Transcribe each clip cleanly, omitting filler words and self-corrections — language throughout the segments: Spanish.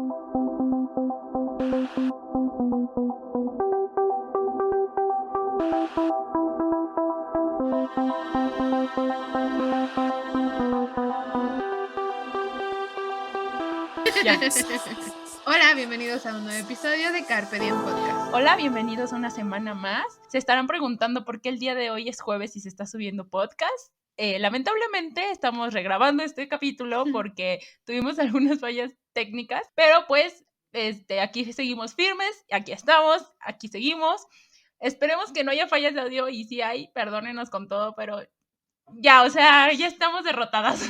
Ya. Hola, bienvenidos a un nuevo episodio de Carpe Diem Podcast. Hola, bienvenidos a una semana más. Se estarán preguntando por qué el día de hoy es jueves y se está subiendo podcast. Lamentablemente estamos regrabando este capítulo porque tuvimos algunas fallas técnicas, pero pues aquí seguimos firmes, aquí estamos, aquí seguimos. Esperemos que no haya fallas de audio y si hay, perdónenos con todo, pero ya, o sea, ya estamos derrotadas.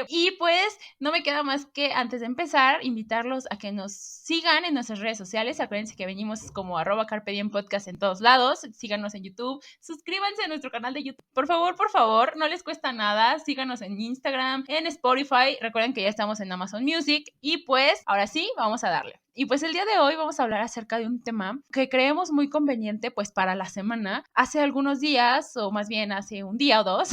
Y pues no me queda más que antes de empezar invitarlos a que nos sigan en nuestras redes sociales. Acuérdense que venimos como @CarpeDiemPodcast en todos lados. Síganos en YouTube, suscríbanse a nuestro canal de YouTube. Por favor, no les cuesta nada. Síganos en Instagram, en Spotify. Recuerden que ya estamos en Amazon Music. Y pues ahora sí, vamos a darle. Y pues el día de hoy vamos a hablar acerca de un tema que creemos muy conveniente pues para la semana. Hace algunos días, o más bien hace un día o dos,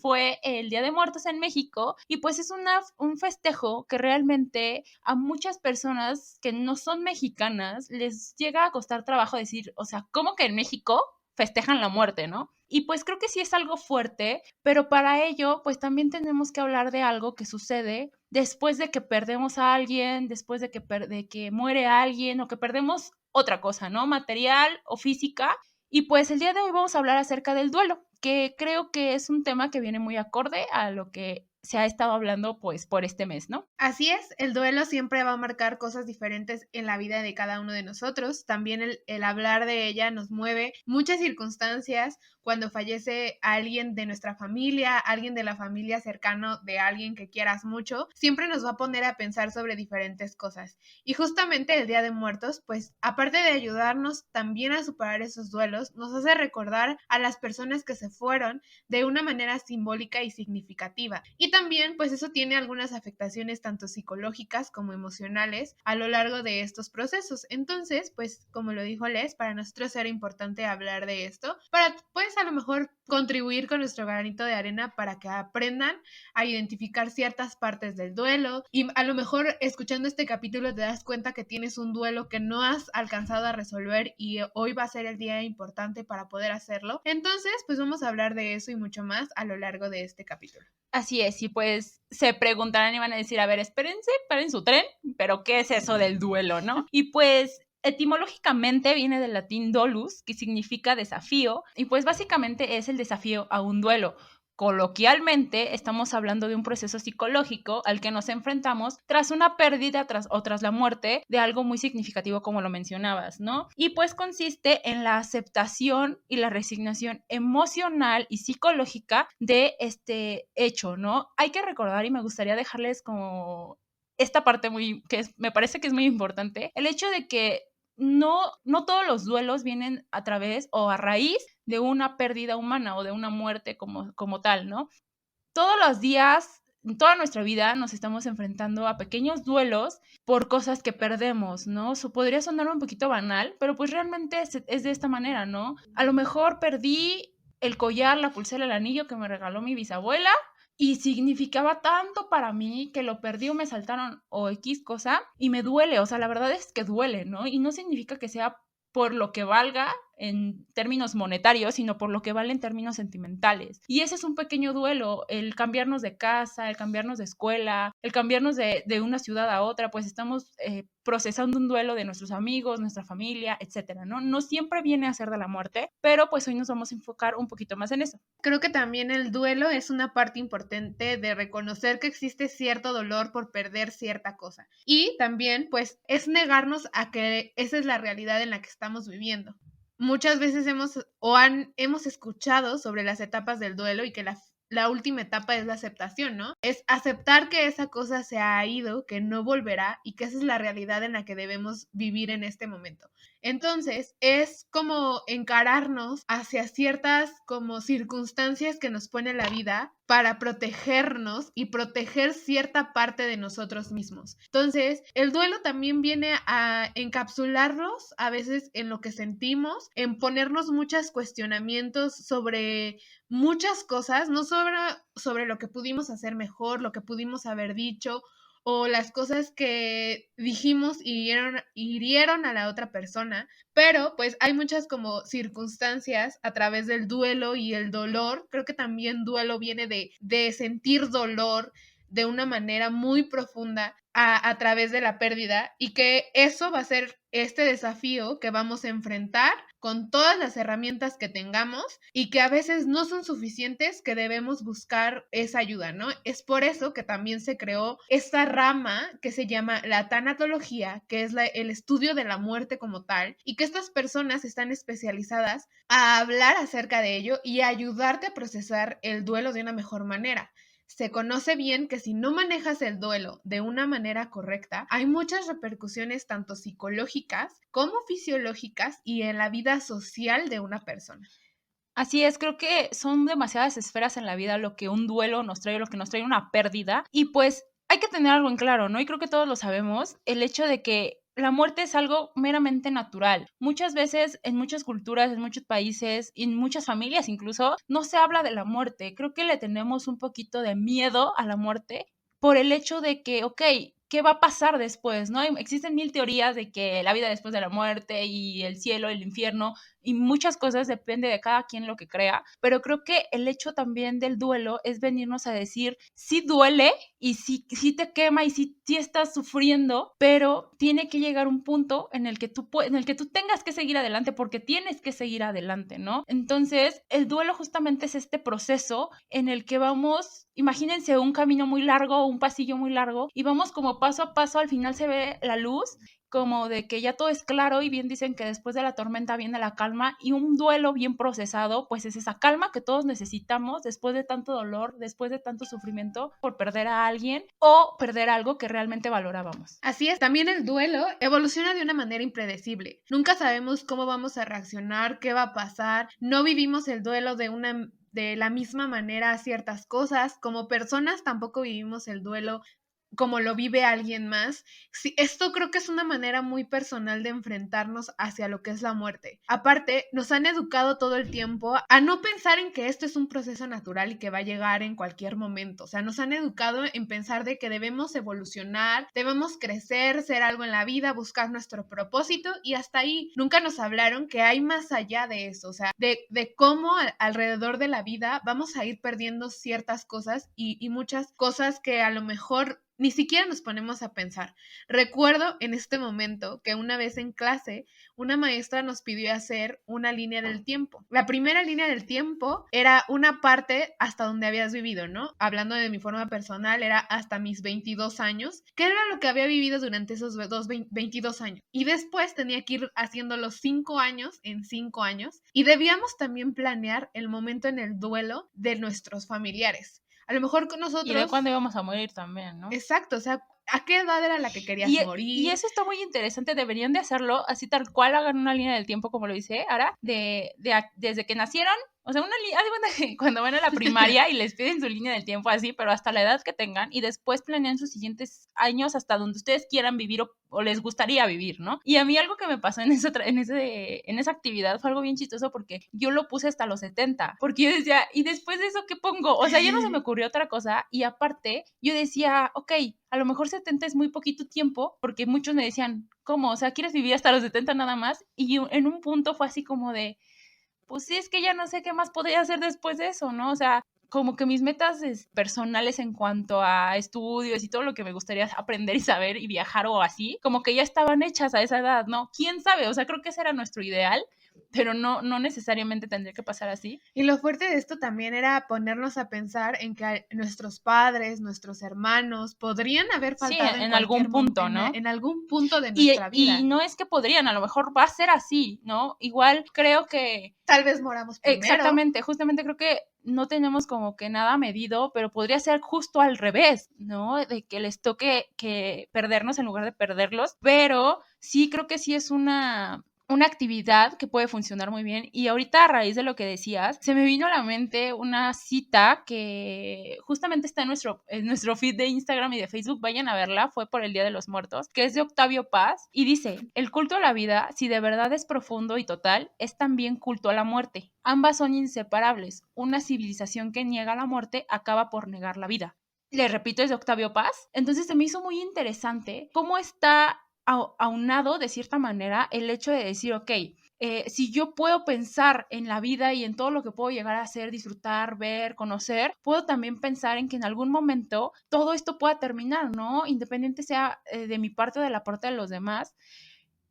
fue el Día de Muertos en México y pues es un festejo que realmente a muchas personas que no son mexicanas les llega a costar trabajo decir, o sea, ¿cómo que en México festejan la muerte, no? Y pues creo que sí es algo fuerte, pero para ello pues también tenemos que hablar de algo que sucede después de que perdemos a alguien, después de que muere alguien o que perdemos otra cosa, ¿no? Material o física. Y pues el día de hoy vamos a hablar acerca del duelo, que creo que es un tema que viene muy acorde a lo que se ha estado hablando pues por este mes, ¿no? Así es, el duelo siempre va a marcar cosas diferentes en la vida de cada uno de nosotros. También el hablar de ella nos mueve muchas circunstancias. Cuando fallece alguien de nuestra familia, alguien de la familia cercano de alguien que quieras mucho, siempre nos va a poner a pensar sobre diferentes cosas. Y justamente el Día de Muertos, pues aparte de ayudarnos también a superar esos duelos, nos hace recordar a las personas que se fueron de una manera simbólica y significativa. Y también, pues eso tiene algunas afectaciones tanto psicológicas como emocionales a lo largo de estos procesos. Entonces, pues como lo dijo Les, para nosotros era importante hablar de esto, para pues a lo mejor contribuir con nuestro granito de arena para que aprendan a identificar ciertas partes del duelo y a lo mejor escuchando este capítulo te das cuenta que tienes un duelo que no has alcanzado a resolver y hoy va a ser el día importante para poder hacerlo. Entonces, pues vamos a hablar de eso y mucho más a lo largo de este capítulo. Así es, y pues se preguntarán y van a decir, a ver, espérense, paren su tren, pero ¿qué es eso del duelo, no? Y pues etimológicamente viene del latín dolus, que significa desafío, y pues básicamente es el desafío a un duelo. Coloquialmente estamos hablando de un proceso psicológico al que nos enfrentamos tras una pérdida o tras la muerte de algo muy significativo como lo mencionabas, ¿no? Y pues consiste en la aceptación y la resignación emocional y psicológica de este hecho, ¿no? Hay que recordar y me gustaría dejarles como esta parte me parece que es muy importante, el hecho de que no todos los duelos vienen a través o a raíz de una pérdida humana o de una muerte como tal, ¿no? Todos los días, en toda nuestra vida, nos estamos enfrentando a pequeños duelos por cosas que perdemos, ¿no? Podría sonar un poquito banal, pero pues realmente es de esta manera, ¿no? A lo mejor perdí el collar, la pulsera, el anillo que me regaló mi bisabuela y significaba tanto para mí que lo perdí o me saltaron o X cosa y me duele, o sea, la verdad es que duele, ¿no? Y no significa que sea por lo que valga en términos monetarios, sino por lo que vale en términos sentimentales. Y ese es un pequeño duelo, el cambiarnos de casa, el cambiarnos de escuela, el cambiarnos de una ciudad a otra, pues estamos procesando un duelo de nuestros amigos, nuestra familia, etcétera, ¿no? No siempre viene a ser de la muerte, pero pues hoy nos vamos a enfocar un poquito más en eso. Creo que también el duelo es una parte importante de reconocer que existe cierto dolor por perder cierta cosa. Y también, pues, es negarnos a que esa es la realidad en la que estamos viviendo. Muchas veces hemos escuchado sobre las etapas del duelo y que la última etapa es la aceptación, ¿no? Es aceptar que esa cosa se ha ido, que no volverá y que esa es la realidad en la que debemos vivir en este momento. Entonces, es como encararnos hacia ciertas como circunstancias que nos pone la vida para protegernos y proteger cierta parte de nosotros mismos. Entonces, el duelo también viene a encapsularnos a veces en lo que sentimos, en ponernos muchos cuestionamientos sobre muchas cosas, no sobre lo que pudimos hacer mejor, lo que pudimos haber dicho o las cosas que dijimos hirieron a la otra persona, pero pues hay muchas como circunstancias a través del duelo y el dolor. Creo que también duelo viene de sentir dolor de una manera muy profunda a través de la pérdida, y que eso va a ser este desafío que vamos a enfrentar con todas las herramientas que tengamos, y que a veces no son suficientes, que debemos buscar esa ayuda, ¿no? Es por eso que también se creó esta rama que se llama la tanatología, que es el estudio de la muerte como tal, y que estas personas están especializadas a hablar acerca de ello y a ayudarte a procesar el duelo de una mejor manera. Se conoce bien que si no manejas el duelo de una manera correcta, hay muchas repercusiones tanto psicológicas como fisiológicas y en la vida social de una persona. Así es, creo que son demasiadas esferas en la vida lo que un duelo nos trae, lo que nos trae una pérdida, y pues hay que tener algo en claro, ¿no? Y creo que todos lo sabemos, el hecho de que la muerte es algo meramente natural. Muchas veces en muchas culturas, en muchos países, en muchas familias incluso, no se habla de la muerte. Creo que le tenemos un poquito de miedo a la muerte por el hecho de que, ok, ¿qué va a pasar después? ¿No? Existen mil teorías de que la vida después de la muerte y el cielo, el infierno y muchas cosas, depende de cada quien lo que crea, pero creo que el hecho también del duelo es venirnos a decir, sí duele y sí te quema y sí estás sufriendo, pero tiene que llegar un punto en el que tú tengas que seguir adelante, porque tienes que seguir adelante, ¿no? Entonces, el duelo justamente es este proceso en el que vamos, imagínense un camino muy largo, un pasillo muy largo, y vamos como paso a paso, al final se ve la luz, como de que ya todo es claro, y bien dicen que después de la tormenta viene la calma, y un duelo bien procesado pues es esa calma que todos necesitamos después de tanto dolor, después de tanto sufrimiento por perder a alguien o perder algo que realmente valorábamos. Así es, también el duelo evoluciona de una manera impredecible. Nunca sabemos cómo vamos a reaccionar, qué va a pasar. No vivimos el duelo de la misma manera a ciertas cosas. Como personas tampoco vivimos el duelo como lo vive alguien más. Sí, esto creo que es una manera muy personal de enfrentarnos hacia lo que es la muerte. Aparte, nos han educado todo el tiempo a no pensar en que esto es un proceso natural y que va a llegar en cualquier momento. O sea, nos han educado en pensar de que debemos evolucionar, debemos crecer, ser algo en la vida, buscar nuestro propósito, y hasta ahí. Nunca nos hablaron que hay más allá de eso, o sea, de cómo alrededor de la vida vamos a ir perdiendo ciertas cosas, y muchas cosas que a lo mejor ni siquiera nos ponemos a pensar. Recuerdo en este momento que una vez en clase una maestra nos pidió hacer una línea del tiempo. La primera línea del tiempo era una parte hasta donde habías vivido, ¿no? Hablando de mi forma personal, era hasta mis 22 años, que era lo que había vivido durante esos 22 años. Y después tenía que ir haciendo los 5 años en 5 años, y debíamos también planear el momento en el duelo de nuestros familiares. A lo mejor con Y de nosotros. cuándo íbamos a morir también, ¿no? Exacto, o sea, ¿a qué edad era la que querías Y morir? eso está muy interesante, deberían de hacerlo así tal cual, hagan una línea del tiempo como lo hice ahora, desde que nacieron, o sea, una línea, haz de cuenta que cuando van a la primaria y les piden su línea del tiempo así, pero hasta la edad que tengan, y después planean sus siguientes años hasta donde ustedes quieran vivir o les gustaría vivir, ¿no? Y a mí algo que me pasó en esa actividad fue algo bien chistoso, porque yo lo puse hasta los 70, porque yo decía, ¿y después de eso qué pongo? O sea, ya no se me ocurrió otra cosa, y aparte yo decía, ok, a lo mejor 70 es muy poquito tiempo, porque muchos me decían, ¿cómo? O sea, ¿quieres vivir hasta los 70 nada más? Y en un punto fue así como de, pues sí, es que ya no sé qué más podría hacer después de eso, ¿no? O sea, como que mis metas personales en cuanto a estudios y todo lo que me gustaría aprender y saber y viajar o así, como que ya estaban hechas a esa edad, ¿no? ¿Quién sabe? O sea, creo que ese era nuestro ideal, pero no necesariamente tendría que pasar así. Y lo fuerte de esto también era ponernos a pensar en que nuestros padres, nuestros hermanos, podrían haber Sí, faltado en en cualquier algún momento, punto, ¿no? en algún punto de nuestra Y vida. no es que podrían, a lo mejor va a ser así, ¿no? Igual creo que Tal vez moramos primero. exactamente, justamente creo que no tenemos como que nada medido, pero podría ser justo al revés, ¿no? De que les toque que perdernos en lugar de perderlos, pero sí creo que sí es una actividad que puede funcionar muy bien. Y ahorita a raíz de lo que decías, se me vino a la mente una cita que justamente está en nuestro feed de Instagram y de Facebook, vayan a verla, fue por el Día de los Muertos, que es de Octavio Paz, y dice, el culto a la vida, si de verdad es profundo y total, es también culto a la muerte. Ambas son inseparables. Una civilización que niega la muerte acaba por negar la vida. le repito, es de Octavio Paz. Entonces se me hizo muy interesante cómo está aunado de cierta manera el hecho de decir, ok, si yo puedo pensar en la vida y en todo lo que puedo llegar a hacer, disfrutar, ver, conocer, puedo también pensar en que en algún momento todo esto pueda terminar, ¿no? Independiente sea de mi parte o de la parte de los demás.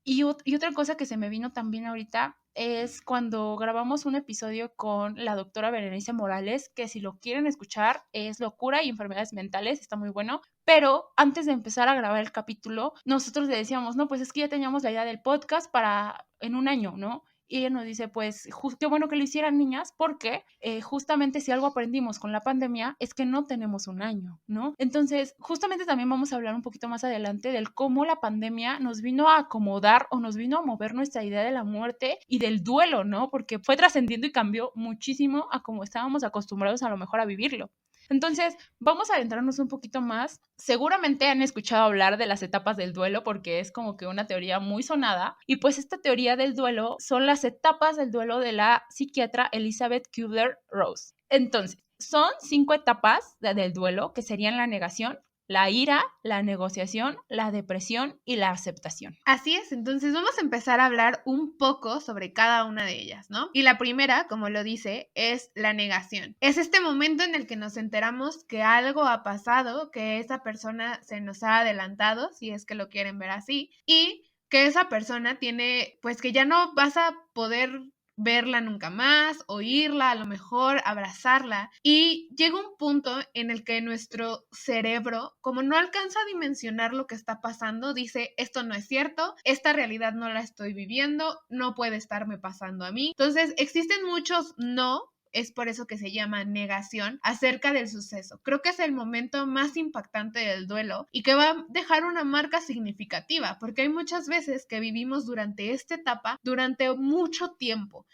Y otra cosa que se me vino también ahorita es cuando grabamos un episodio con la doctora Berenice Morales, que si lo quieren escuchar es Locura y Enfermedades Mentales, está muy bueno. Pero antes de empezar a grabar el capítulo, nosotros le decíamos, no, pues es que ya teníamos la idea del podcast para en un año, ¿no? Y ella nos dice, pues, qué bueno que lo hicieran niñas, porque justamente si algo aprendimos con la pandemia es que no tenemos un año, ¿no? Entonces, justamente también vamos a hablar un poquito más adelante del cómo la pandemia nos vino a acomodar o nos vino a mover nuestra idea de la muerte y del duelo, ¿no? Porque fue trascendiendo y cambió muchísimo a cómo estábamos acostumbrados a lo mejor a vivirlo. Entonces, vamos a adentrarnos un poquito más. Seguramente han escuchado hablar de las etapas del duelo porque es como que una teoría muy sonada. Y pues esta teoría del duelo son las etapas del duelo de la psiquiatra Elizabeth Kubler-Ross. Entonces, son 5 etapas del duelo que serían la negación, la ira, la negociación, la depresión y la aceptación. Así es, entonces vamos a empezar a hablar un poco sobre cada una de ellas, ¿no? Y la primera, como lo dice, es la negación. Es este momento en el que nos enteramos que algo ha pasado, que esa persona se nos ha adelantado, si es que lo quieren ver así, y que esa persona tiene, pues que ya no vas a poder verla nunca más, oírla, a lo mejor abrazarla. Y llega un punto en el que nuestro cerebro, como no alcanza a dimensionar lo que está pasando, dice, esto no es cierto, esta realidad no la estoy viviendo, no puede estarme pasando a mí. Entonces, existen muchos no. Es por eso que se llama negación acerca del suceso. Creo que es el momento más impactante del duelo y que va a dejar una marca significativa, porque hay muchas veces que vivimos durante esta etapa durante mucho tiempo.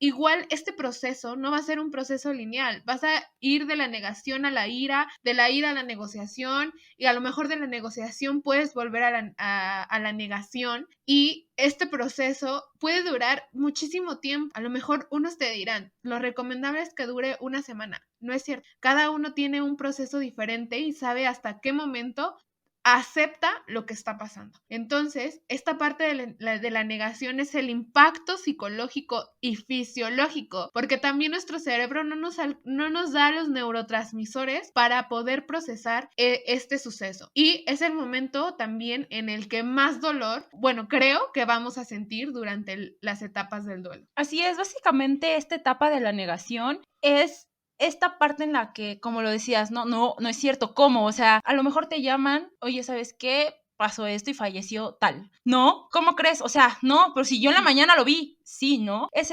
Igual este proceso no va a ser un proceso lineal, vas a ir de la negación a la ira, de la ira a la negociación y a lo mejor de la negociación puedes volver a la negación y este proceso puede durar muchísimo tiempo. A lo mejor unos te dirán, lo recomendable es que dure una semana. No es cierto. Cada uno tiene un proceso diferente y sabe hasta qué momento acepta lo que está pasando. Entonces, esta parte de la negación es el impacto psicológico y fisiológico, porque también nuestro cerebro no nos da los neurotransmisores para poder procesar este suceso. Y es el momento también en el que más dolor, bueno, creo que vamos a sentir durante las etapas del duelo. Así es, básicamente esta etapa de la negación es esta parte en la que, como lo decías, no es cierto, ¿cómo? O sea, a lo mejor te llaman, oye, ¿sabes qué? Pasó esto y falleció tal. No, ¿cómo crees? O sea, no, pero si yo en la mañana lo vi. Sí, ¿no? Es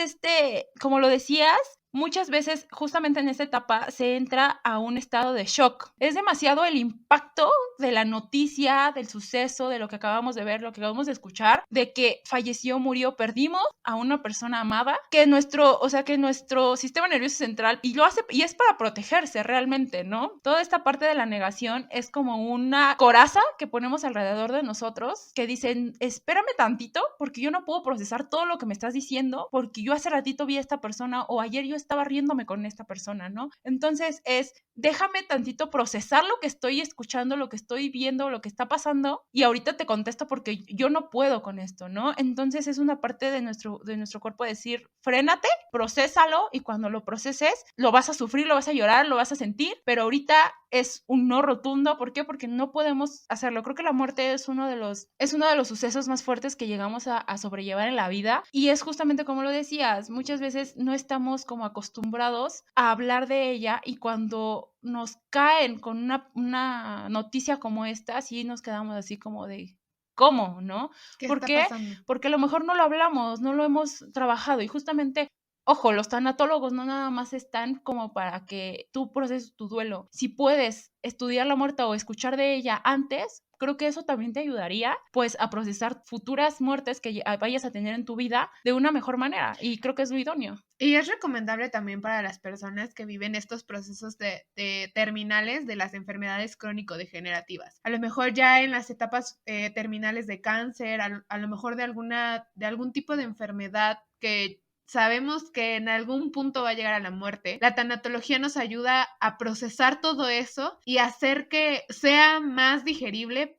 como lo decías, muchas veces justamente en esta etapa se entra a un estado de shock. Es demasiado el impacto de la noticia, del suceso, de lo que acabamos de ver, lo que acabamos de escuchar, de que falleció, murió, perdimos a una persona amada, que nuestro sistema nervioso central, y lo hace, y es para protegerse realmente, ¿no? Toda esta parte de la negación es como una coraza que ponemos alrededor de nosotros, que dicen, espérame tantito, porque yo no puedo procesar todo lo que me estás diciendo, porque yo hace ratito vi a esta persona, o ayer yo estaba riéndome con esta persona, ¿no? Entonces déjame tantito procesar lo que estoy escuchando, lo que estoy viendo, lo que está pasando, y ahorita te contesto porque yo no puedo con esto, ¿no? Entonces es una parte de nuestro cuerpo decir, frénate, procésalo, y cuando lo proceses, lo vas a sufrir, lo vas a llorar, lo vas a sentir, pero ahorita es un no rotundo. ¿Por qué? Porque no podemos hacerlo. Creo que la muerte es uno de los sucesos más fuertes que llegamos a sobrellevar en la vida, y es justamente como lo decías, muchas veces no estamos como acostumbrados a hablar de ella, y cuando nos caen con una noticia como esta, sí nos quedamos así como de ¿cómo? ¿No? ¿Por qué? Porque a lo mejor no lo hablamos, no lo hemos trabajado, y justamente, ojo, los tanatólogos no nada más están como para que tú proceses tu duelo. Si puedes estudiar la muerte o escuchar de ella antes, creo que eso también te ayudaría pues a procesar futuras muertes que vayas a tener en tu vida de una mejor manera, y creo que es lo idóneo. Y es recomendable también para las personas que viven estos procesos de terminales de las enfermedades crónico-degenerativas. A lo mejor ya en las etapas terminales de cáncer, a lo mejor de algún tipo de enfermedad que sabemos que en algún punto va a llegar a la muerte, la tanatología nos ayuda a procesar todo eso y hacer que sea más digerible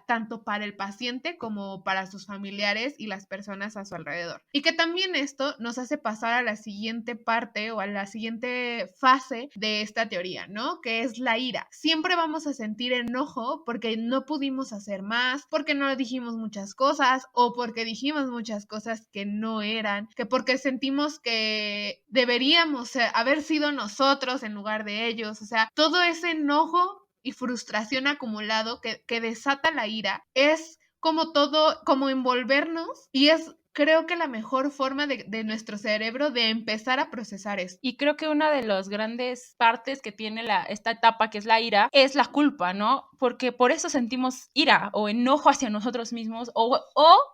tanto para el paciente como para sus familiares y las personas a su alrededor. Y que también esto nos hace pasar a la siguiente parte o a la siguiente fase de esta teoría, ¿no? Que es la ira. Siempre vamos a sentir enojo porque no pudimos hacer más, porque no dijimos muchas cosas o porque dijimos muchas cosas que no eran, que porque sentimos que deberíamos haber sido nosotros en lugar de ellos. O sea, todo ese enojo y frustración acumulado que desata la ira es como todo, como envolvernos, y es creo que la mejor forma de nuestro cerebro de empezar a procesar esto. Y creo que una de las grandes partes que tiene esta etapa, que es la ira, es la culpa, ¿no? Porque por eso sentimos ira o enojo hacia nosotros mismos o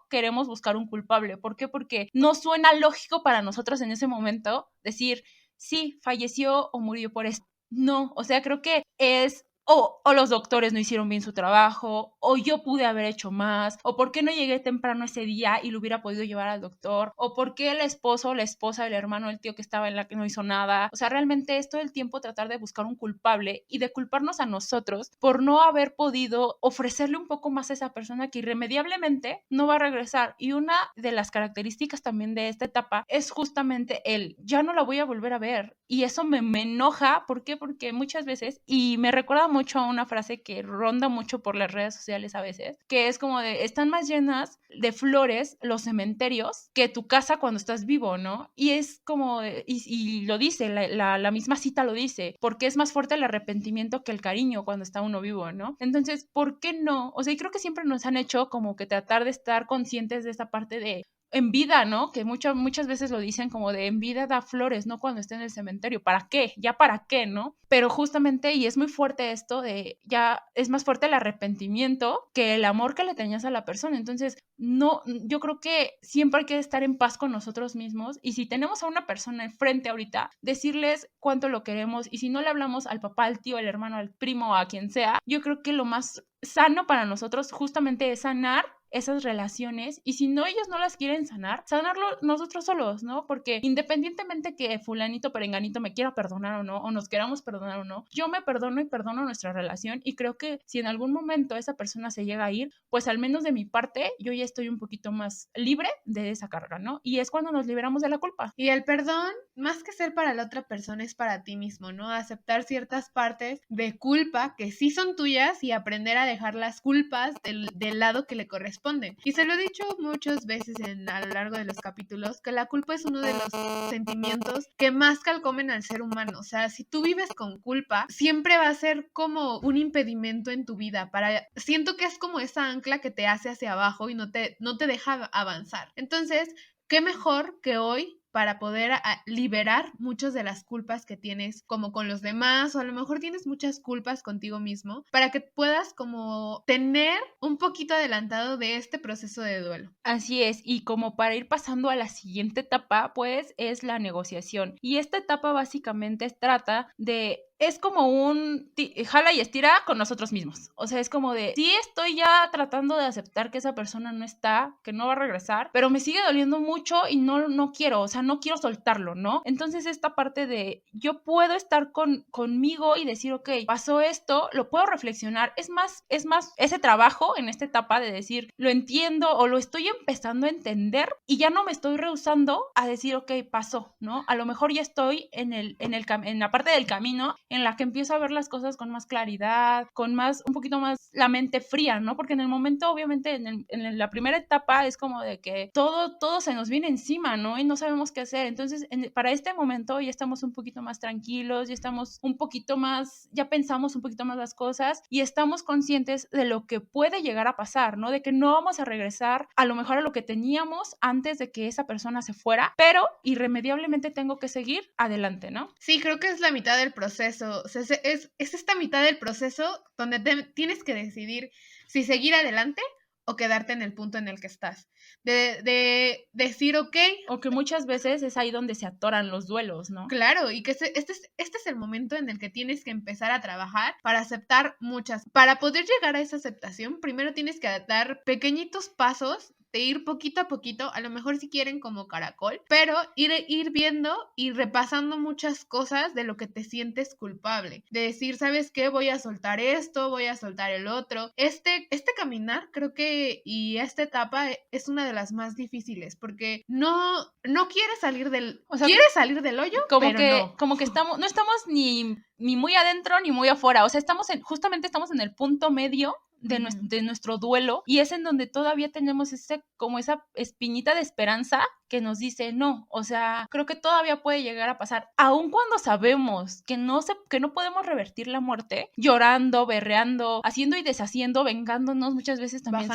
queremos buscar un culpable. ¿Por qué? Porque no suena lógico para nosotros en ese momento decir, sí, falleció o murió por esto. No, o sea, creo que es o los doctores no hicieron bien su trabajo, o yo pude haber hecho más, o por qué no llegué temprano ese día y lo hubiera podido llevar al doctor, o por qué el esposo, la esposa, el hermano, el tío que estaba en la que no hizo nada. O sea, realmente es todo el tiempo tratar de buscar un culpable y de culparnos a nosotros por no haber podido ofrecerle un poco más a esa persona que irremediablemente no va a regresar. Y una de las características también de esta etapa es justamente el ya no la voy a volver a ver. Y eso me enoja. ¿Por qué? Porque muchas veces, y me recuerda mucho a una frase que ronda mucho por las redes sociales a veces, que es como de, están más llenas de flores los cementerios que tu casa cuando estás vivo, ¿no? Y es como, y lo dice, la misma cita lo dice, porque es más fuerte el arrepentimiento que el cariño cuando está uno vivo, ¿no? Entonces, ¿por qué no? O sea, y creo que siempre nos han hecho como que tratar de estar conscientes de esta parte de en vida, ¿no? Que muchas veces lo dicen como de en vida da flores, ¿no? Cuando esté en el cementerio. ¿Para qué? ¿Ya para qué, no? Pero justamente, y es muy fuerte esto de, ya es más fuerte el arrepentimiento que el amor que le tenías a la persona. Entonces, no, yo creo que siempre hay que estar en paz con nosotros mismos, y si tenemos a una persona enfrente ahorita, decirles cuánto lo queremos, y si no le hablamos al papá, al tío, al hermano, al primo, a quien sea, yo creo que lo más sano para nosotros justamente es sanar esas relaciones, y si no, ellos no las quieren sanarlo nosotros solos, ¿no? Porque independientemente que fulanito perenganito me quiera perdonar o no, o nos queramos perdonar o no, yo me perdono y perdono nuestra relación, y creo que si en algún momento esa persona se llega a ir, pues al menos de mi parte, yo ya estoy un poquito más libre de esa carga, ¿no? Y es cuando nos liberamos de la culpa. Y el perdón, más que ser para la otra persona, es para ti mismo, ¿no? Aceptar ciertas partes de culpa que sí son tuyas y aprender a dejar las culpas del lado que le corresponde. Y se lo he dicho muchas veces a lo largo de los capítulos, que la culpa es uno de los sentimientos que más calcomen al ser humano. O sea, si tú vives con culpa, siempre va a ser como un impedimento en tu vida. Siento que es como esa ancla que te hace hacia abajo y no te deja avanzar. Entonces, ¿qué mejor que hoy para poder liberar muchas de las culpas que tienes como con los demás, o a lo mejor tienes muchas culpas contigo mismo, para que puedas como tener un poquito adelantado de este proceso de duelo? Así es, y como para ir pasando a la siguiente etapa, pues es la negociación. Y esta etapa básicamente trata de, es como un jala y estira con nosotros mismos. O sea, es como de, sí estoy ya tratando de aceptar que esa persona no está, que no va a regresar, pero me sigue doliendo mucho y no quiero, o sea, no quiero soltarlo, ¿no? Entonces esta parte de, yo puedo estar conmigo y decir, ok, pasó esto, lo puedo reflexionar. Es más ese trabajo en esta etapa de decir, lo entiendo o lo estoy empezando a entender, y ya no me estoy rehusando a decir, ok, pasó, ¿no? A lo mejor ya estoy en la parte del camino en la que empiezo a ver las cosas con más claridad, con más, un poquito más la mente fría, ¿no? Porque en el momento, obviamente, en la primera etapa es como de que todo se nos viene encima, ¿no? Y no sabemos qué hacer. Entonces, para este momento ya estamos un poquito más tranquilos, ya estamos un poquito más, ya pensamos un poquito más las cosas y estamos conscientes de lo que puede llegar a pasar, ¿no? De que no vamos a regresar a lo mejor a lo que teníamos antes de que esa persona se fuera, pero irremediablemente tengo que seguir adelante, ¿no? Sí, creo que es la mitad del proceso. O sea, es esta mitad del proceso donde tienes que decidir si seguir adelante o quedarte en el punto en el que estás. De decir, ok. O que muchas veces es ahí donde se atoran los duelos, ¿no? Claro, y que este es el momento en el que tienes que empezar a trabajar para aceptar muchas. Para poder llegar a esa aceptación, primero tienes que dar pequeñitos pasos de ir poquito a poquito, a lo mejor si quieren como caracol, pero ir viendo y repasando muchas cosas de lo que te sientes culpable, de decir, ¿sabes qué? Voy a soltar esto, voy a soltar el otro. Este caminar creo que y esta etapa es una de las más difíciles porque no quieres salir O sea, quieres salir del hoyo, pero no. Como que no estamos ni muy adentro ni muy afuera, o sea, justamente estamos en el punto medio de nuestro duelo, y es en donde todavía tenemos como esa espinita de esperanza que nos dice, no, o sea, creo que todavía puede llegar a pasar, aun cuando sabemos que no podemos revertir la muerte, llorando, berreando, haciendo y deshaciendo, vengándonos, muchas veces también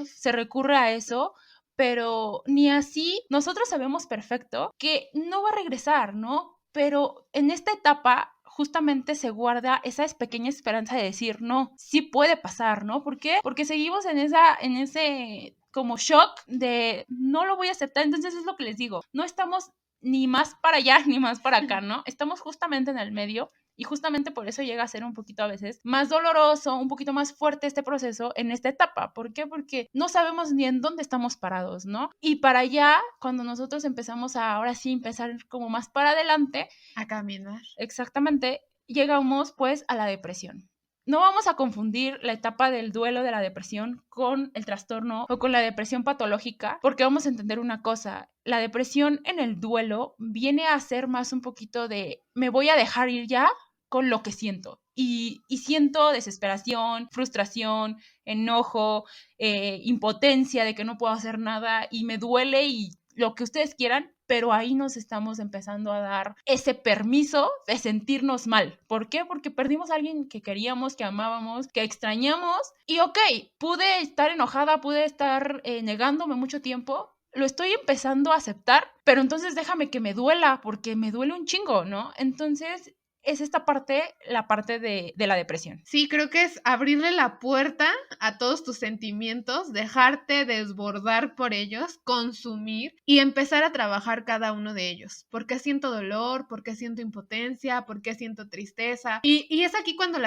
se recurre a eso. Pero ni así, nosotros sabemos perfecto que no va a regresar, ¿no? Pero en esta etapa justamente se guarda esa pequeña esperanza de decir, no, sí puede pasar, ¿no? ¿Por qué? Porque seguimos en ese como shock de no lo voy a aceptar. Entonces es lo que les digo, no estamos ni más para allá ni más para acá, ¿no? Estamos justamente en el medio. Y justamente por eso llega a ser un poquito a veces más doloroso, un poquito más fuerte este proceso en esta etapa. ¿Por qué? Porque no sabemos ni en dónde estamos parados, ¿no? Y para allá, cuando nosotros empezamos ahora sí empezar como más para adelante, a caminar. Exactamente, llegamos pues a la depresión. No vamos a confundir la etapa del duelo de la depresión con el trastorno o con la depresión patológica, porque vamos a entender una cosa, la depresión en el duelo viene a ser más un poquito de me voy a dejar ir ya con lo que siento. Y siento desesperación, frustración, enojo, impotencia de que no puedo hacer nada y me duele y lo que ustedes quieran, pero ahí nos estamos empezando a dar ese permiso de sentirnos mal. ¿Por qué? Porque perdimos a alguien que queríamos, que amábamos, que extrañamos y ok, pude estar enojada, pude estar negándome mucho tiempo, lo estoy empezando a aceptar, pero entonces déjame que me duela, porque me duele un chingo, ¿no? Entonces es esta parte, la parte de la depresión. Sí, creo que es abrirle la puerta a todos tus sentimientos, dejarte desbordar por ellos, consumir y empezar a trabajar cada uno de ellos. ¿Por qué siento dolor? ¿Por qué siento impotencia? ¿Por qué siento tristeza? Y es aquí cuando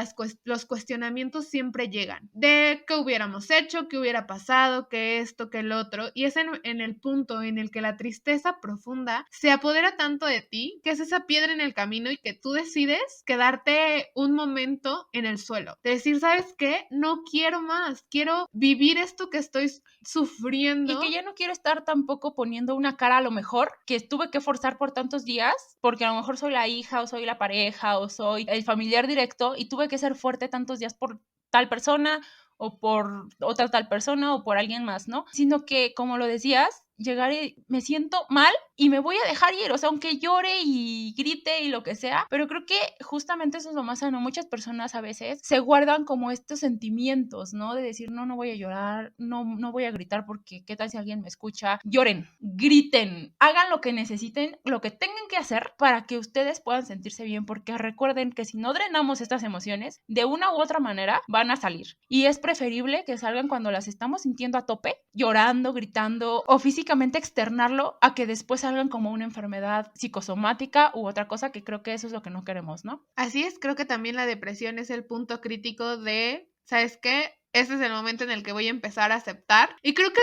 los cuestionamientos siempre llegan. De qué hubiéramos hecho, qué hubiera pasado, qué esto, qué el otro. Y es en el punto en el que la tristeza profunda se apodera tanto de ti, que es esa piedra en el camino y que tú decides quedarte un momento en el suelo. De decir, ¿sabes qué? No quiero más. Quiero vivir esto que estoy sufriendo. Y que ya no quiero estar tampoco poniendo una cara a lo mejor que tuve que forzar por tantos días, porque a lo mejor soy la hija o soy la pareja o soy el familiar directo y tuve que ser fuerte tantos días por tal persona o por otra tal persona o por alguien más, ¿no? Sino que, como lo decías, llegar y me siento mal y me voy a dejar ir, o sea, aunque llore y grite y lo que sea, pero creo que justamente eso es lo más sano. Muchas personas a veces se guardan como estos sentimientos, ¿no? De decir, no voy a llorar, no voy a gritar porque qué tal si alguien me escucha. Lloren, griten, hagan lo que necesiten, lo que tengan que hacer para que ustedes puedan sentirse bien, porque recuerden que si no drenamos estas emociones, de una u otra manera van a salir. Y es preferible que salgan cuando las estamos sintiendo a tope, llorando, gritando o físicamente externarlo, a que después salgan como una enfermedad psicosomática u otra cosa, que creo que eso es lo que no queremos, ¿no? Así es, creo que también la depresión es el punto crítico de, ¿sabes qué? Este es el momento en el que voy a empezar a aceptar. Y creo que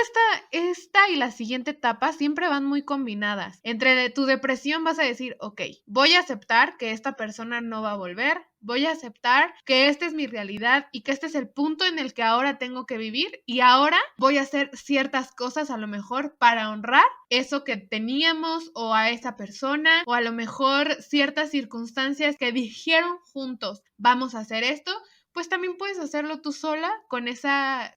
esta y la siguiente etapa siempre van muy combinadas. Entre tu depresión vas a decir, ok, voy a aceptar que esta persona no va a volver, voy a aceptar que esta es mi realidad y que este es el punto en el que ahora tengo que vivir y ahora voy a hacer ciertas cosas a lo mejor para honrar eso que teníamos o a esa persona o a lo mejor ciertas circunstancias que dijeron juntos, vamos a hacer esto. Pues también puedes hacerlo tú sola con ese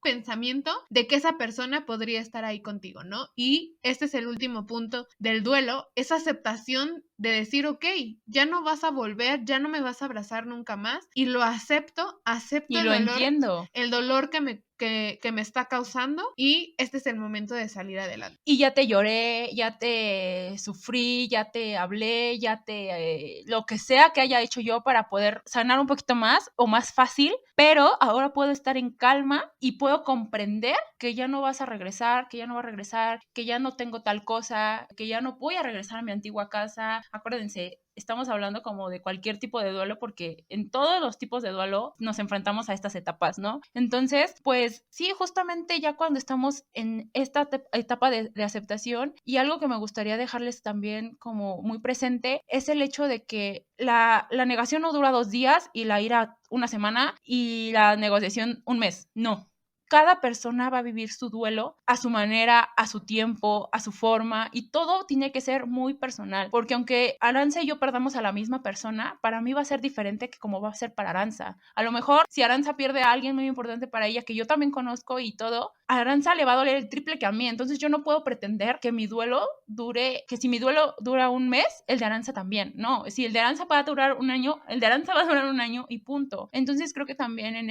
pensamiento de que esa persona podría estar ahí contigo, ¿no? Y este es el último punto del duelo, esa aceptación de decir, ok, ya no vas a volver, ya no me vas a abrazar nunca más y lo acepto y el lo dolor, entiendo. El dolor que me está causando y este es el momento de salir adelante. Y ya te lloré, ya te sufrí, ya te hablé, lo que sea que haya hecho yo para poder sanar un poquito más o más fácil, pero ahora puedo estar en calma y puedo comprender que ya no vas a regresar, que ya no va a regresar, que ya no tengo tal cosa, que ya no voy a regresar a mi antigua casa. Acuérdense, estamos hablando como de cualquier tipo de duelo, porque en todos los tipos de duelo nos enfrentamos a estas etapas, ¿no? Entonces, pues sí, justamente ya cuando estamos en esta etapa de aceptación, y algo que me gustaría dejarles también como muy presente es el hecho de que la negación no dura 2 días y la ira una semana y la negociación un mes. No. Cada persona va a vivir su duelo a su manera, a su tiempo, a su forma, y todo tiene que ser muy personal, porque aunque Aranza y yo perdamos a la misma persona, para mí va a ser diferente que como va a ser para Aranza. A lo mejor si Aranza pierde a alguien muy importante para ella, que yo también conozco y todo, a Aranza le va a doler el triple que a mí, entonces yo no puedo pretender que mi duelo dure, que si mi duelo dura un mes, el de Aranza también. No, si el de Aranza va a durar un año, el de Aranza va a durar un año y punto. Entonces creo que también en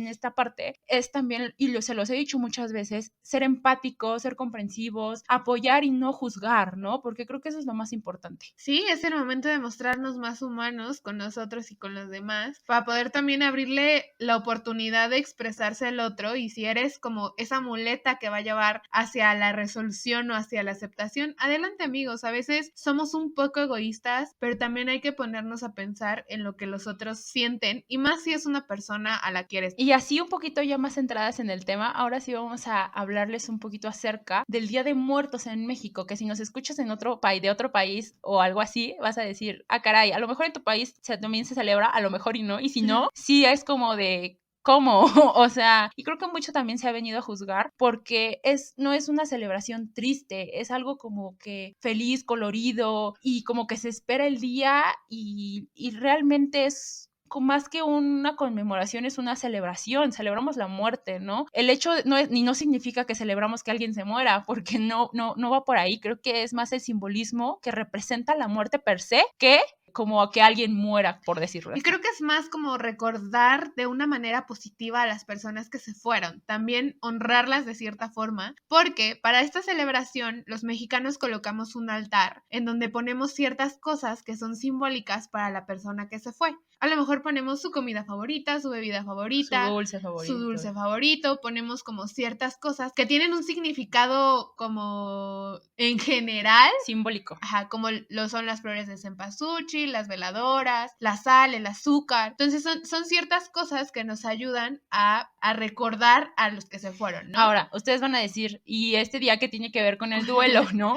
esta parte es también, y se los he dicho muchas veces, ser empáticos, ser comprensivos, apoyar y no juzgar, ¿no? Porque creo que eso es lo más importante. Sí, es el momento de mostrarnos más humanos con nosotros y con los demás, para poder también abrirle la oportunidad de expresarse al otro, y si eres como esa muleta que va a llevar hacia la resolución o hacia la aceptación, adelante amigos, a veces somos un poco egoístas, pero también hay que ponernos a pensar en lo que los otros sienten, y más si es una persona a la que quieres. Y así un poquito ya más centradas en el tema, ahora sí vamos a hablarles un poquito acerca del Día de Muertos en México, que si nos escuchas en otro país, de otro país o algo así, vas a decir, ah, caray, a lo mejor en tu país también se celebra, a lo mejor y no, y si no, sí es como de... ¿Cómo? O sea, y creo que mucho también se ha venido a juzgar porque no es una celebración triste, es algo como que feliz, colorido y como que se espera el día y realmente es más que una conmemoración, es una celebración, celebramos la muerte, ¿no? El hecho no significa que celebramos que alguien se muera, porque no va por ahí, creo que es más el simbolismo que representa la muerte per se que como a que alguien muera, por decirlo así. Y creo que es más como recordar de una manera positiva a las personas que se fueron, también honrarlas de cierta forma, porque para esta celebración los mexicanos colocamos un altar en donde ponemos ciertas cosas que son simbólicas para la persona que se fue. A lo mejor ponemos su comida favorita, su bebida favorita, su dulce favorito, ponemos como ciertas cosas que tienen un significado como en general. Simbólico. Ajá, como lo son las flores de cempasúchil, las veladoras, la sal, el azúcar. Entonces son ciertas cosas que nos ayudan a recordar a los que se fueron, ¿no? Ahora, ustedes van a decir, ¿y este día qué tiene que ver con el duelo, no?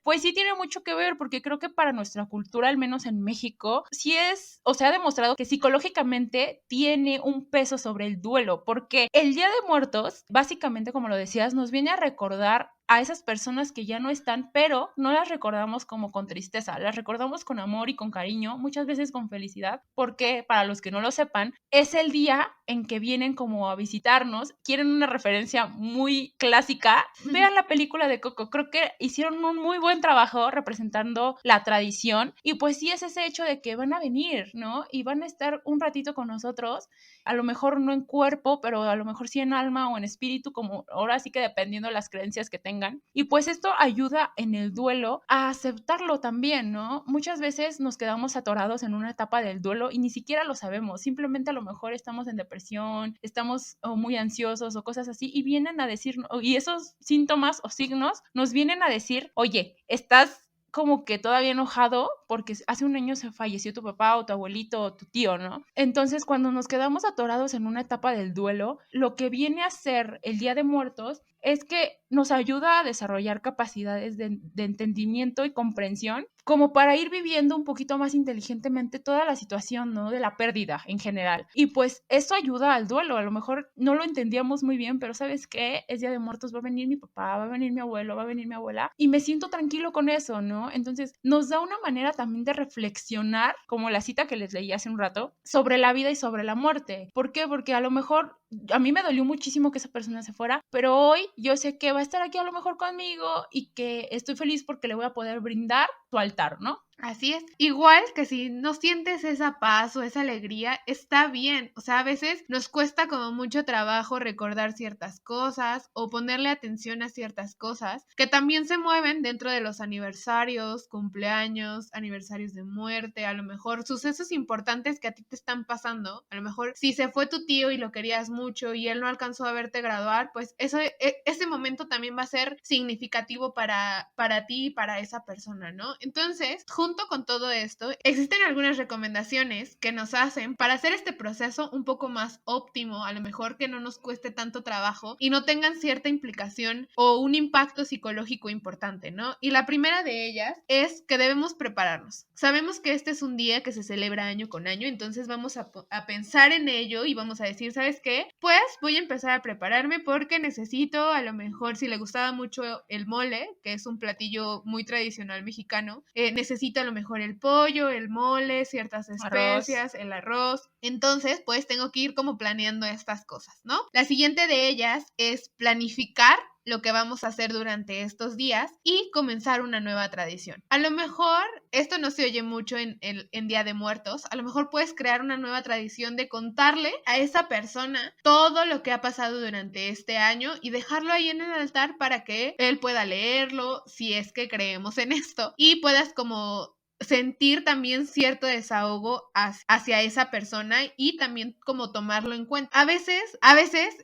Pues sí tiene mucho que ver, porque creo que para nuestra cultura, al menos en México, sí es, o se ha demostrado que psicológicamente tiene un peso sobre el duelo, porque el Día de Muertos, básicamente, como lo decías, nos viene a recordar a esas personas que ya no están, pero no las recordamos como con tristeza, las recordamos con amor y con cariño, muchas veces con felicidad, porque para los que no lo sepan, es el día en que vienen como a visitarnos. Quieren una referencia muy clásica, vean la película de Coco, creo que hicieron un muy buen trabajo representando la tradición, y pues sí es ese hecho de que van a venir, ¿no? Y van a estar un ratito con nosotros, a lo mejor no en cuerpo, pero a lo mejor sí en alma o en espíritu, como ahora sí que dependiendo de las creencias que tengan. Y pues esto ayuda en el duelo a aceptarlo también, ¿no? Muchas veces nos quedamos atorados en una etapa del duelo y ni siquiera lo sabemos, simplemente a lo mejor estamos en depresión, estamos muy ansiosos o cosas así, y vienen a decir, y esos síntomas o signos nos vienen a decir, oye, estás como que todavía enojado porque hace un año se falleció tu papá o tu abuelito o tu tío, ¿no? Entonces, cuando nos quedamos atorados en una etapa del duelo, lo que viene a ser el Día de Muertos es que nos ayuda a desarrollar capacidades de entendimiento y comprensión, como para ir viviendo un poquito más inteligentemente toda la situación, ¿no? De la pérdida en general. Y pues eso ayuda al duelo. A lo mejor no lo entendíamos muy bien, pero ¿sabes qué? Es Día de Muertos, va a venir mi papá, va a venir mi abuelo, va a venir mi abuela, y me siento tranquilo con eso, ¿no? Entonces nos da una manera también de reflexionar, como la cita que les leí hace un rato, sobre la vida y sobre la muerte. ¿Por qué? Porque a lo mejor a mí me dolió muchísimo que esa persona se fuera, pero hoy yo sé que va a estar aquí a lo mejor conmigo y que estoy feliz porque le voy a poder brindar su altar, ¿no? Así es. Igual que si no sientes esa paz o esa alegría, está bien. O sea, a veces nos cuesta como mucho trabajo recordar ciertas cosas o ponerle atención a ciertas cosas que también se mueven dentro de los aniversarios, cumpleaños, aniversarios de muerte, a lo mejor sucesos importantes que a ti te están pasando. A lo mejor si se fue tu tío y lo querías mucho y él no alcanzó a verte graduar, pues ese momento también va a ser significativo para ti y para esa persona, ¿no? Entonces, junto con todo esto, existen algunas recomendaciones que nos hacen para hacer este proceso un poco más óptimo, a lo mejor que no nos cueste tanto trabajo y no tengan cierta implicación o un impacto psicológico importante, ¿no? Y la primera de ellas es que debemos prepararnos. Sabemos que este es un día que se celebra año con año, entonces vamos a pensar en ello y vamos a decir, ¿sabes qué? Pues voy a empezar a prepararme porque necesito, a lo mejor, si le gustaba mucho el mole, que es un platillo muy tradicional mexicano, necesito a lo mejor el pollo, el mole, ciertas especias, el arroz. Entonces, pues tengo que ir como planeando estas cosas, ¿no? La siguiente de ellas es planificar lo que vamos a hacer durante estos días y comenzar una nueva tradición. A lo mejor esto no se oye mucho en Día de Muertos, a lo mejor puedes crear una nueva tradición de contarle a esa persona todo lo que ha pasado durante este año y dejarlo ahí en el altar para que él pueda leerlo, si es que creemos en esto, y puedas como sentir también cierto desahogo hacia esa persona y también como tomarlo en cuenta. A veces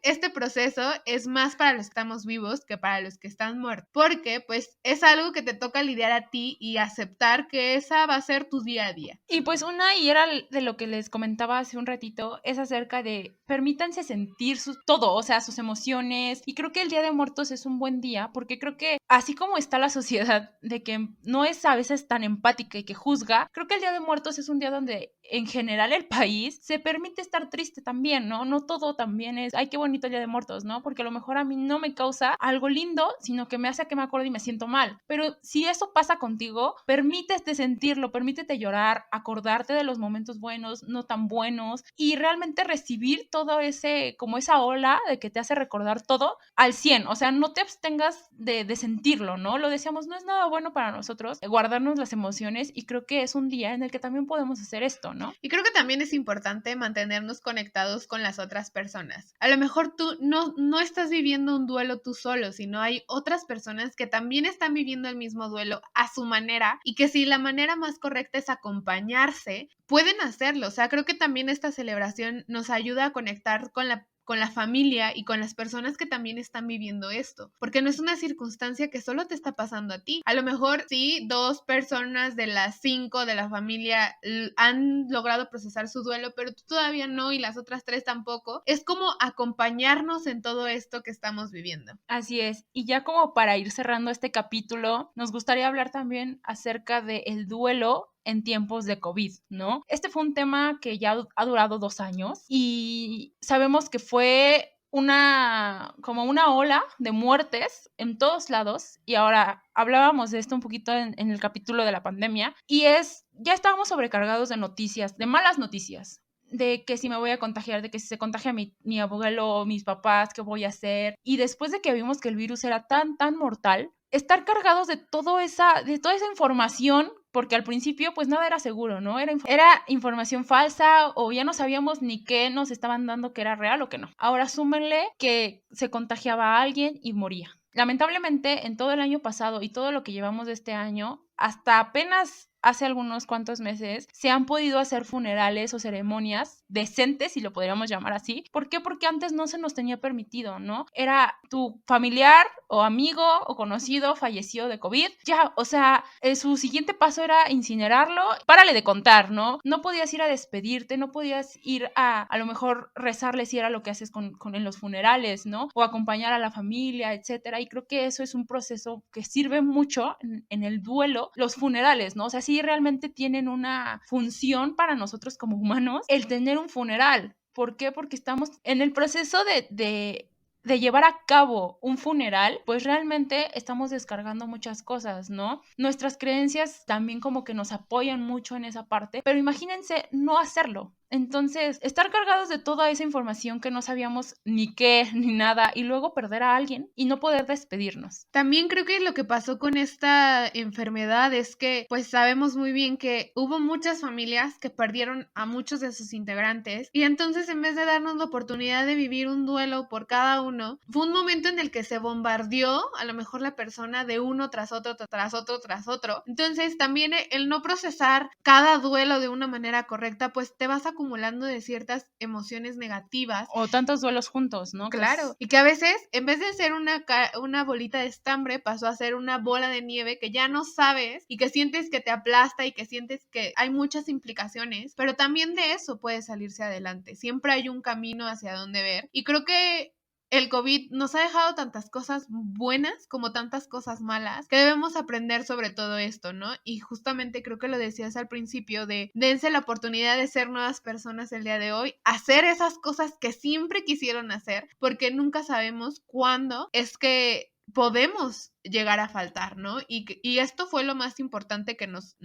este proceso es más para los que estamos vivos que para los que están muertos, porque pues es algo que te toca lidiar a ti y aceptar que esa va a ser tu día a día. Y pues y era de lo que les comentaba hace un ratito, es acerca de permítanse sentir todo, o sea, sus emociones. Y creo que el Día de Muertos es un buen día, porque creo que así como está la sociedad de que no es a veces tan empática y que juzga, creo que el Día de Muertos es un día donde en general el país se permite estar triste también, ¿no? No todo también es, ay, qué bonito el Día de Muertos, ¿no? Porque a lo mejor a mí no me causa algo lindo, sino que me hace que me acuerde y me siento mal. Pero si eso pasa contigo, permítete sentirlo, permítete llorar, acordarte de los momentos buenos, no tan buenos, y realmente recibir todo ese, como esa ola de que te hace recordar todo al 100, o sea, no te abstengas de sentirlo, ¿no? Lo decíamos, no es nada bueno para nosotros guardarnos las emociones, y creo que es un día en el que también podemos hacer esto, ¿no? Y creo que también es importante mantenernos conectados con las otras personas. A lo mejor tú no estás viviendo un duelo tú solo, sino hay otras personas que también están viviendo el mismo duelo a su manera, y que si la manera más correcta es acompañarse, pueden hacerlo. O sea, creo que también esta celebración nos ayuda a conectar con la familia y con las personas que también están viviendo esto, porque no es una circunstancia que solo te está pasando a ti. A lo mejor sí, 2 personas de las 5 de la familia han logrado procesar su duelo, pero tú todavía no y las otras 3 tampoco. Es como acompañarnos en todo esto que estamos viviendo. Así es, y ya como para ir cerrando este capítulo, nos gustaría hablar también acerca del duelo en tiempos de COVID, ¿no? Este fue un tema que ya ha durado 2 años y sabemos que fue como una ola de muertes en todos lados, y ahora hablábamos de esto un poquito en el capítulo de la pandemia, y ya estábamos sobrecargados de noticias, de malas noticias, de que si me voy a contagiar, de que si se contagia mi abuelo, mis papás, ¿qué voy a hacer? Y después de que vimos que el virus era tan mortal, estar cargados de toda esa información, porque al principio pues nada era seguro, ¿no? Era información falsa, o ya no sabíamos ni qué nos estaban dando, que era real o que no. Ahora súmenle que se contagiaba a alguien y moría. Lamentablemente, en todo el año pasado y todo lo que llevamos de este año, hasta apenas hace algunos cuantos meses se han podido hacer funerales o ceremonias decentes, si lo podríamos llamar así. ¿Por qué? Porque antes no se nos tenía permitido, ¿no? Era tu familiar o amigo o conocido falleció de COVID, ya, o sea, su siguiente paso era incinerarlo, párale de contar, ¿no? No podías ir a despedirte, no podías ir a lo mejor rezarle, si era lo que haces en los funerales, ¿no? O acompañar a la familia, etcétera. Y creo que eso es un proceso que sirve mucho en el duelo, los funerales, ¿no? O sea, sí realmente tienen una función para nosotros como humanos el tener un funeral. ¿Por qué? Porque estamos en el proceso de llevar a cabo un funeral, pues realmente estamos descargando muchas cosas, ¿no? Nuestras creencias también como que nos apoyan mucho en esa parte, pero imagínense no hacerlo. Entonces, estar cargados de toda esa información que no sabíamos ni qué, ni nada, y luego perder a alguien y no poder despedirnos. También creo que lo que pasó con esta enfermedad es que, pues sabemos muy bien que hubo muchas familias que perdieron a muchos de sus integrantes, y entonces en vez de darnos la oportunidad de vivir un duelo por cada uno, fue un momento en el que se bombardeó a lo mejor la persona de uno tras otro, tras otro, tras otro. Entonces también el no procesar cada duelo de una manera correcta, pues te vas a acumulando de ciertas emociones negativas. O tantos duelos juntos, ¿no? Claro, y que a veces, en vez de ser una bolita de estambre, pasó a ser una bola de nieve que ya no sabes y que sientes que te aplasta y que sientes que hay muchas implicaciones, pero también de eso puede salirse adelante. Siempre hay un camino hacia dónde ver. Y creo que el COVID nos ha dejado tantas cosas buenas como tantas cosas malas que debemos aprender sobre todo esto, ¿no? Y justamente creo que lo decías al principio de dense la oportunidad de ser nuevas personas el día de hoy, hacer esas cosas que siempre quisieron hacer, porque nunca sabemos cuándo es que podemos llegar a faltar, ¿no? Y esto fue lo más importante que nos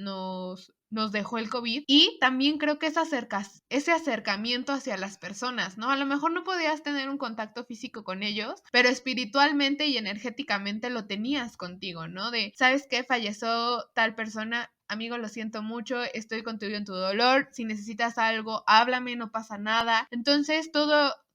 dejó el COVID. Y también creo que ese acercamiento hacia las personas, ¿no? A lo mejor no podías tener un contacto físico con ellos, pero espiritualmente y energéticamente lo tenías contigo, ¿no? De, ¿sabes qué? Falleció tal persona. Amigo, lo siento mucho, estoy contigo en tu dolor. Si necesitas algo, háblame, no pasa nada. Entonces,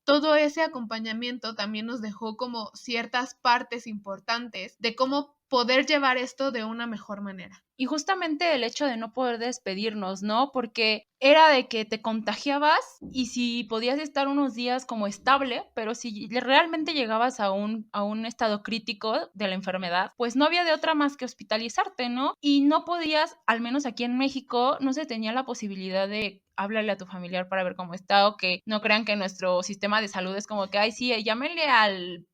todo ese acompañamiento también nos dejó como ciertas partes importantes de cómo poder llevar esto de una mejor manera. Y justamente el hecho de no poder despedirnos, ¿no? Porque era de que te contagiabas y si podías estar unos días como estable, pero si realmente llegabas a un estado crítico de la enfermedad, pues no había de otra más que hospitalizarte, ¿no? Y no podías, al menos aquí en México, no se tenía la posibilidad de háblale a tu familiar para ver cómo está, o que no crean que nuestro sistema de salud es como que, ay, sí, llámenle al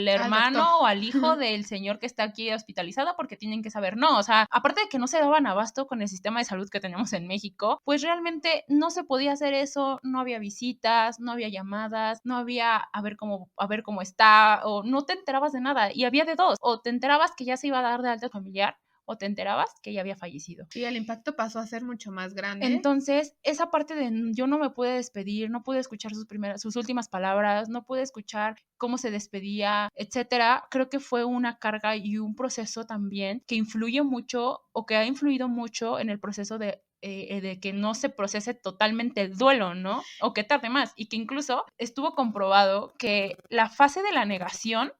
hermano o al hijo del señor que está aquí hospitalizado porque tienen que saber. No, o sea, aparte de que no se daban abasto con el sistema de salud que tenemos en México, pues realmente no se podía hacer eso, no había visitas, no había llamadas, no había a ver cómo está, o no te enterabas de nada, y había de dos, o te enterabas que ya se iba a dar de alta familiar, o te enterabas que ya había fallecido. Y el impacto pasó a ser mucho más grande. Entonces, esa parte de yo no me pude despedir, no pude escuchar sus últimas palabras, no pude escuchar cómo se despedía, etcétera, creo que fue una carga y un proceso también que influye mucho, o que ha influido mucho en el proceso de que no se procese totalmente el duelo, ¿no? O que tarde más, y que incluso estuvo comprobado que la fase de la negación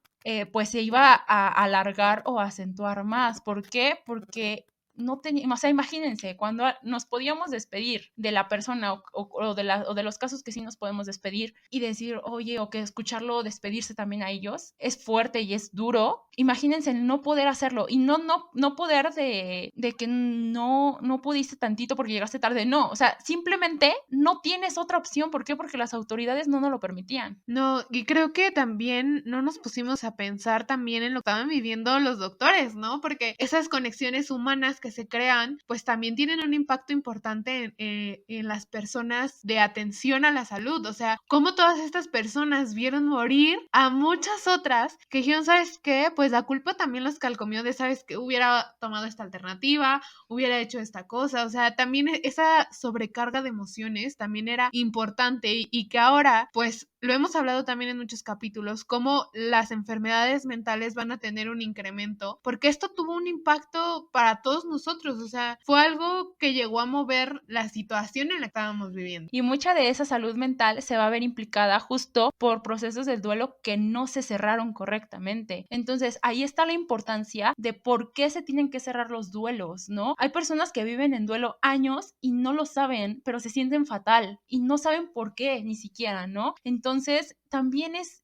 pues se iba a alargar o a acentuar más. ¿Por qué? Porque no teníamos, o sea, imagínense, cuando nos podíamos despedir de la persona o de los casos que sí nos podemos despedir y decir, oye, o que escucharlo despedirse también a ellos, es fuerte y es duro. Imagínense el no poder hacerlo y no poder de que no pudiste tantito porque llegaste tarde, no, o sea, simplemente no tienes otra opción. ¿Por qué? Porque las autoridades no nos lo permitían. No, y creo que también no nos pusimos a pensar también en lo que estaban viviendo los doctores, ¿no? Porque esas conexiones humanas que se crean, pues también tienen un impacto importante en las personas de atención a la salud. O sea, cómo todas estas personas vieron morir a muchas otras que dijeron, ¿sabes qué? Pues la culpa también los calcomió de, ¿sabes qué? Hubiera tomado esta alternativa, hubiera hecho esta cosa. O sea, también esa sobrecarga de emociones también era importante y que ahora, pues, lo hemos hablado también en muchos capítulos, cómo las enfermedades mentales van a tener un incremento, porque esto tuvo un impacto para todos nosotros, o sea, fue algo que llegó a mover la situación en la que estábamos viviendo. Y mucha de esa salud mental se va a ver implicada justo por procesos del duelo que no se cerraron correctamente. Entonces, ahí está la importancia de por qué se tienen que cerrar los duelos, ¿no? Hay personas que viven en duelo años y no lo saben, pero se sienten fatal y no saben por qué ni siquiera, ¿no? Entonces, también es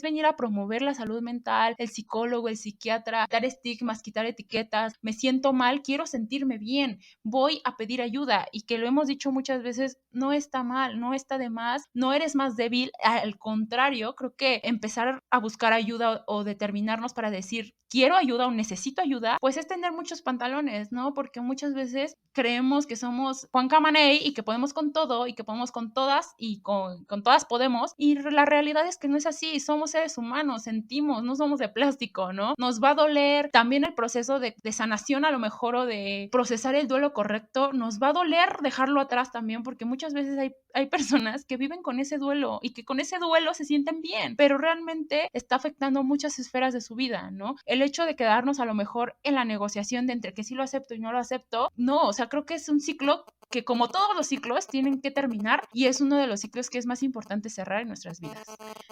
venir a promover la salud mental, el psicólogo, el psiquiatra, dar estigmas, quitar etiquetas, me siento mal, quiero sentirme bien, voy a pedir ayuda, y que lo hemos dicho muchas veces, no está mal, no está de más, no eres más débil, al contrario, creo que empezar a buscar ayuda o determinarnos para decir quiero ayuda o necesito ayuda, pues es tener muchos pantalones, ¿no? Porque muchas veces creemos que somos Juan Camaney y que podemos con todo y que podemos con todas y con todas podemos, y la realidad es que no es así. Somos seres humanos, sentimos, no somos de plástico, ¿no? Nos va a doler también el proceso de sanación, a lo mejor, o de procesar el duelo correcto, nos va a doler dejarlo atrás también, porque muchas veces hay personas que viven con ese duelo y que con ese duelo se sienten bien, pero realmente está afectando muchas esferas de su vida, ¿no? El hecho de quedarnos a lo mejor en la negociación de entre que sí lo acepto y no lo acepto, no, o sea, creo que es un ciclo que, como todos los ciclos, tienen que terminar, y es uno de los ciclos que es más importante cerrar en nuestras vidas.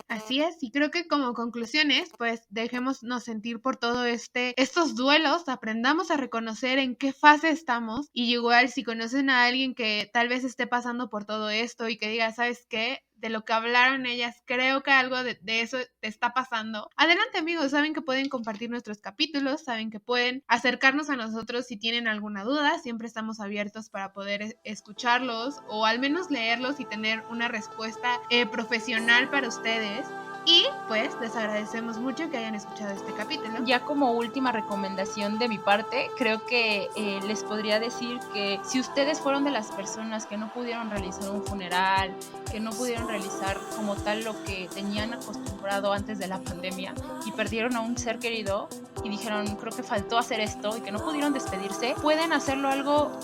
Así es, y creo que como conclusiones, pues dejémonos sentir por todo estos duelos, aprendamos a reconocer en qué fase estamos y igual si conocen a alguien que tal vez esté pasando por todo esto y que diga, ¿sabes qué? De lo que hablaron ellas, creo que algo de eso te está pasando. Adelante amigos, saben que pueden compartir nuestros capítulos, saben que pueden acercarnos a nosotros si tienen alguna duda, siempre estamos abiertos para poder escucharlos o al menos leerlos y tener una respuesta profesional para ustedes. Y pues les agradecemos mucho que hayan escuchado este capítulo. Ya como última recomendación de mi parte, creo que les podría decir que si ustedes fueron de las personas que no pudieron realizar un funeral, que no pudieron realizar como tal lo que tenían acostumbrado antes de la pandemia y perdieron a un ser querido y dijeron, creo que faltó hacer esto y que no pudieron despedirse, pueden hacerlo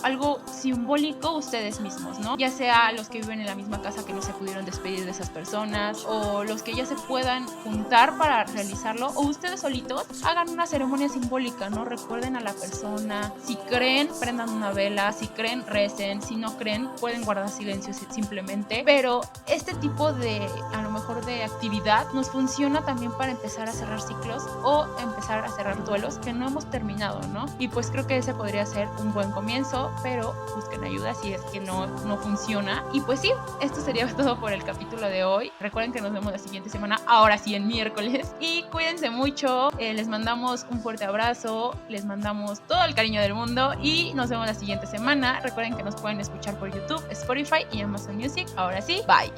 algo simbólico ustedes mismos, ¿no? Ya sea los que viven en la misma casa que no se pudieron despedir de esas personas o los que ya se puedan juntar para realizarlo o ustedes solitos hagan una ceremonia simbólica, ¿no? Recuerden a la persona, si creen, prendan una vela, si creen, recen, si no creen, pueden guardar silencio simplemente, pero este tipo de, a lo mejor de actividad nos funciona también para empezar a cerrar ciclos o empezar a cerrar duelos que no hemos terminado, ¿no? Y pues creo que ese podría ser un buen comienzo, pero busquen ayuda si es que no funciona. Y pues sí, esto sería todo por el capítulo de hoy. Recuerden que nos vemos la siguiente semana, ahora sí en miércoles, y cuídense mucho, les mandamos un fuerte abrazo, les mandamos todo el cariño del mundo y nos vemos la siguiente semana. Recuerden que nos pueden escuchar por YouTube, Spotify y Amazon Music. Ahora sí, bye.